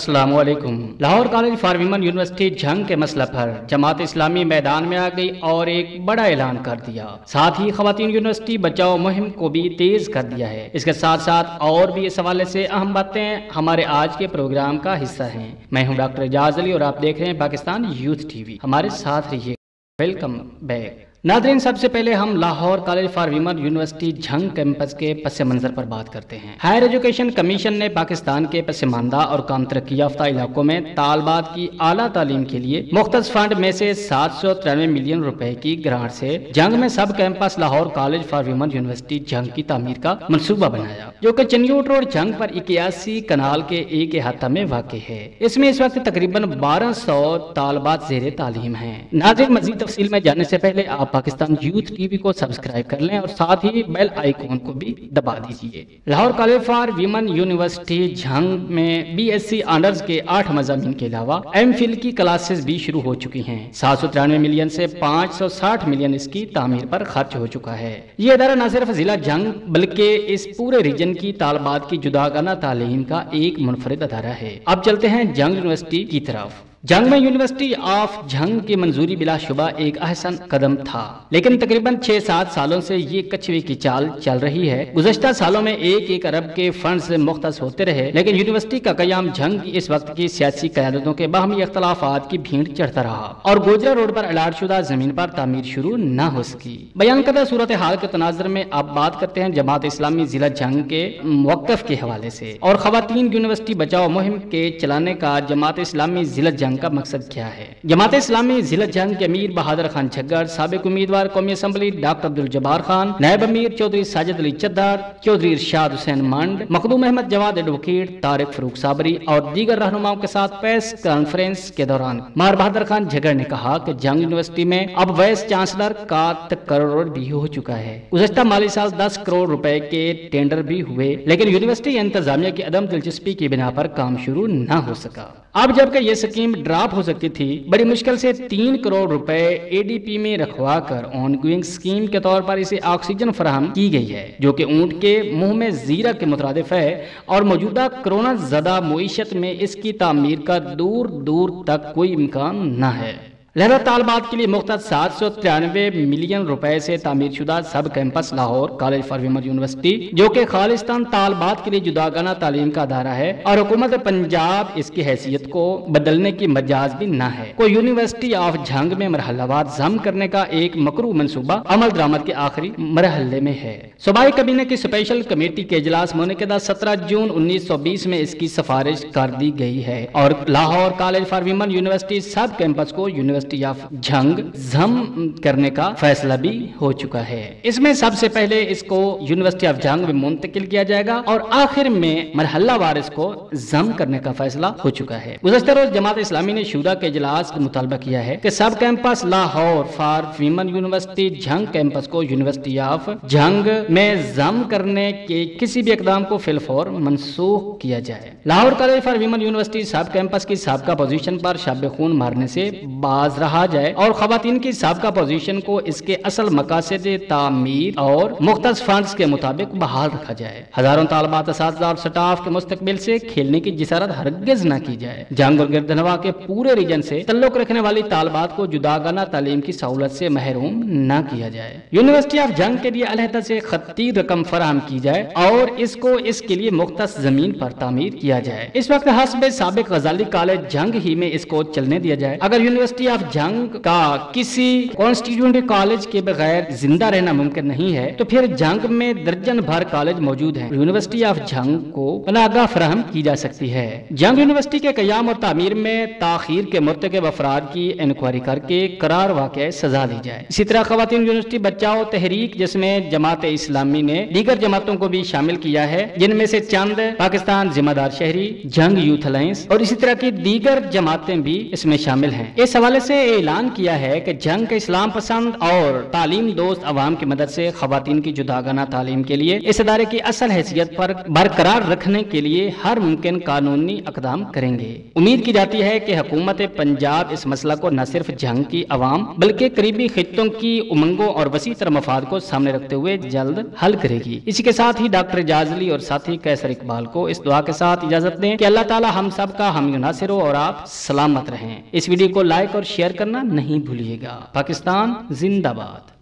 अस्सलाम वालेकुम। Lahore college for women university जंग के मसला पर जमात इस्लामी मैदान में आ गई और एक बड़ा ऐलान कर दिया। साथ ही खवातीन यूनिवर्सिटी बचाओ मुहिम को भी तेज कर दिया है। इसके साथ साथ और भी इस हवाले से अहम बातें हमारे आज के प्रोग्राम का हिस्सा हैं। मैं हूं डॉक्टर एजाज अली और आप देख रहे हैं पाकिस्तान यूथ टीवी। हमारे साथ रहिए। Welcome back. नादरीन, सबसे पहले हम Lahore college for women university जंग कैंपस के पस मंजर पर बात करते हैं। हायर एजुकेशन कमीशन ने पाकिस्तान के पसमानदा और कम तरक्की याफ्ता इलाकों में तालबात की आला तालीम के लिए मुख्तस फंड में से 793 मिलियन रुपए की ग्रांट से जंग में सब campus Lahore college for women university जंग की तामीर का मनसूबा बनाया, जो कि चन्यूट रोड जंग पर 81 कनाल के एक अहाता में वाक़ है। इसमें इस वक्त तकरीबन 1200 तालबात ज़ेरे तालीम है। नाज़रीन, मज़ीद तफसील में जाने से पहले आप पाकिस्तान यूथ टीवी को सब्सक्राइब कर लें और साथ ही बेल आइकॉन को भी दबा दीजिए। Lahore college for women university जंग में बीएससी ऑनर्स के 8 मज़ामीन के अलावा एमफिल की क्लासेस भी शुरू हो चुकी हैं। 793 मिलियन से 560 मिलियन इसकी तामीर पर खर्च हो चुका है। ये अदारा न सिर्फ जिला जंग बल्कि इस पूरे रीजन की तालबात की जुदागाना तालीम का एक मुनफरिद अदारा है। अब चलते हैं जंग यूनिवर्सिटी की तरफ। जंग में यूनिवर्सिटी ऑफ जंग की मंजूरी बिलाशुबा एक अहसन कदम था, लेकिन तकरीबन 6-7 सालों से ये कछुए की चाल चल रही है। गुज़श्ता सालों में 1-1 अरब के फंड से मुख्तस होते रहे, लेकिन यूनिवर्सिटी का कयाम जंग की इस वक्त की सियासी क़यादतों के बाहमी इख्तलाफात की भीड़ चढ़ता रहा और गोजरा रोड पर अलाट शुदा जमीन पर तामीर शुरू न हो सकी। बयान करदा सूरत हाल के तनाजर में अब बात करते हैं जमात इस्लामी जिला जंग के मौक़िफ़ के हवाले से और खवातीन यूनिवर्सिटी बचाओ मुहिम के चलाने का जमात इस्लामी जिला जंग का मकसद क्या है। जमात इस्लामी जिला जंग के अमीर बहादुर खान झग्गर, साबिक उम्मीदवार कौमी असम्बली डॉक्टर अब्दुल जब्बार खान, नायब अमीर चौधरी साजिद अली चद्दार, चौधरी इरशाद हुसैन मंड, मखदूम अहमद जवाद एडवोकेट, तारिक फरूक साबरी और दीगर रहनुमाओं के साथ प्रेस कॉन्फ्रेंस के दौरान मार बहादुर खान झग्गर ने कहा कि जंग यूनिवर्सिटी में अब वाइस चांसलर का तकर्रुर भी हो चुका है। गुज़श्ता माली साल 10 करोड़ रुपए के टेंडर भी हुए, लेकिन यूनिवर्सिटी इंतजामिया की अदम दिलचस्पी की बिना पर काम शुरू न हो सका। अब जबकि ये स्कीम ड्रॉप हो सकती थी, बड़ी मुश्किल से 3 करोड़ रुपए एडीपी में रखवा कर ऑनगोइंग स्कीम के तौर पर इसे ऑक्सीजन फराहम की गई है, जो कि ऊंट के मुंह में जीरा के मुतरादिफ है और मौजूदा कोरोना ज़दा मुईशत में इसकी तामीर का दूर दूर तक कोई इम्कान न है। लहरा तालबात के लिए मुख्तस 793 मिलियन रुपए से तामीर शुदा सब campus Lahore college for women university, जो कि खालिस्तान तालबात के लिए जुदागाना तालीम का अदारा है और हुकूमत पंजाब इसकी हैसियत को बदलने की मजाज भी न है, को यूनिवर्सिटी ऑफ जंग में मरहलावार जम करने का एक मकरू मनसूबा अमल दरामद के आखिरी मरहले में है। सूबाई कबीने की स्पेशल कमेटी के इजलास मुनक़िदा 17 जून 1920 में इसकी सिफारिश कर दी गई है और Lahore college for women university सब कैंपस को यूनिवर्सिटी ऑफ जंग जम करने का फैसला भी हो चुका है। इसमें सबसे पहले इसको यूनिवर्सिटी ऑफ जंग में मुंतकिल किया जाएगा और आखिर में मरहलावार इसको जम करने का फैसला हो चुका है। गुज़श्ता रोज जमात इस्लामी ने शूरा के इजलास का मुतालबा किया है कि सब campus Lahore for women university जंग कैंपस को यूनिवर्सिटी ऑफ जंग में जम करने के किसी भी इकदाम को फिलफौर मनसूख किया जाए। Lahore college for women university सब कैंपस की साबका पोजीशन पर शब खून मारने से बाज रहा जाए और खवातीन की साबका पोजीशन को इसके असल मकासद तामीर और मुख्तस फंड्स के मुताबिक बहाल रखा जाए। हजारों तालबात असातिज़ा और स्टाफ के मुस्तकबिल से खेलने की जिसारत हरगिज न की जाए। जंग और गिरदनवा के पूरे रीजन से तल्लुक रखने वाली तालबात को जुदागाना तालीम की सहूलत से महरूम न किया जाए। यूनिवर्सिटी ऑफ जंग के लिए अलहदा से खत्ती रकम फराहम की जाए और इसको इसके लिए मुख्तस जमीन पर तामीर किया जाए। इस वक्त हस्बे साबिक गजाली कॉलेज जंग ही में इसको चलने दिया जाए। अगर यूनिवर्सिटी ऑफ जंग का किसी कॉन्स्टिट्यूएंट कॉलेज के बगैर जिंदा रहना मुमकिन नहीं है, तो फिर जंग में दर्जन भर कॉलेज मौजूद हैं। यूनिवर्सिटी ऑफ जंग को पनाहगाह फराहम की जा सकती है। जंग यूनिवर्सिटी के कयाम और तामीर में ताखीर के मुर्तकब अफराद की इंक्वायरी करके करार वाक़या सजा दी जाए। इसी तरह खवातीन यूनिवर्सिटी बचाओ तहरीक, जिसमें जमात इस्लामी ने दीगर जमातों को भी शामिल किया है, जिनमें से चंद पाकिस्तान जिम्मेदार शहरी, जंग यूथ अलायंस और इसी तरह की दीगर जमातें भी इसमें शामिल हैं। इस हवाले سے اعلان کیا ہے کہ جنگ کے اسلام پسند اور تعلیم دوست عوام کی مدد سے خواتین کی جداگانہ تعلیم کے لیے اس ادارے کی اصل حیثیت پر برقرار رکھنے کے لیے ہر ممکن قانونی اقدام کریں گے۔ امید کی جاتی ہے کہ حکومت پنجاب اس مسئلہ کو نہ صرف جنگ کی عوام بلکہ قریبی خطوں کی امنگوں اور وسیع تر مفاد کو سامنے رکھتے ہوئے جلد حل کرے گی۔ اسی کے ساتھ ہی ڈاکٹر اعجاز علی اور ساتھی قیصر اقبال کو اس دعا کے ساتھ اجازت دیں کہ اللہ تعالی ہم سب کا حامی و ناصر ہو اور آپ سلامت رہیں۔ اس ویڈیو کو لائک اور شیئر کرنا نہیں بھولیے گا۔ پاکستان زندہ باد۔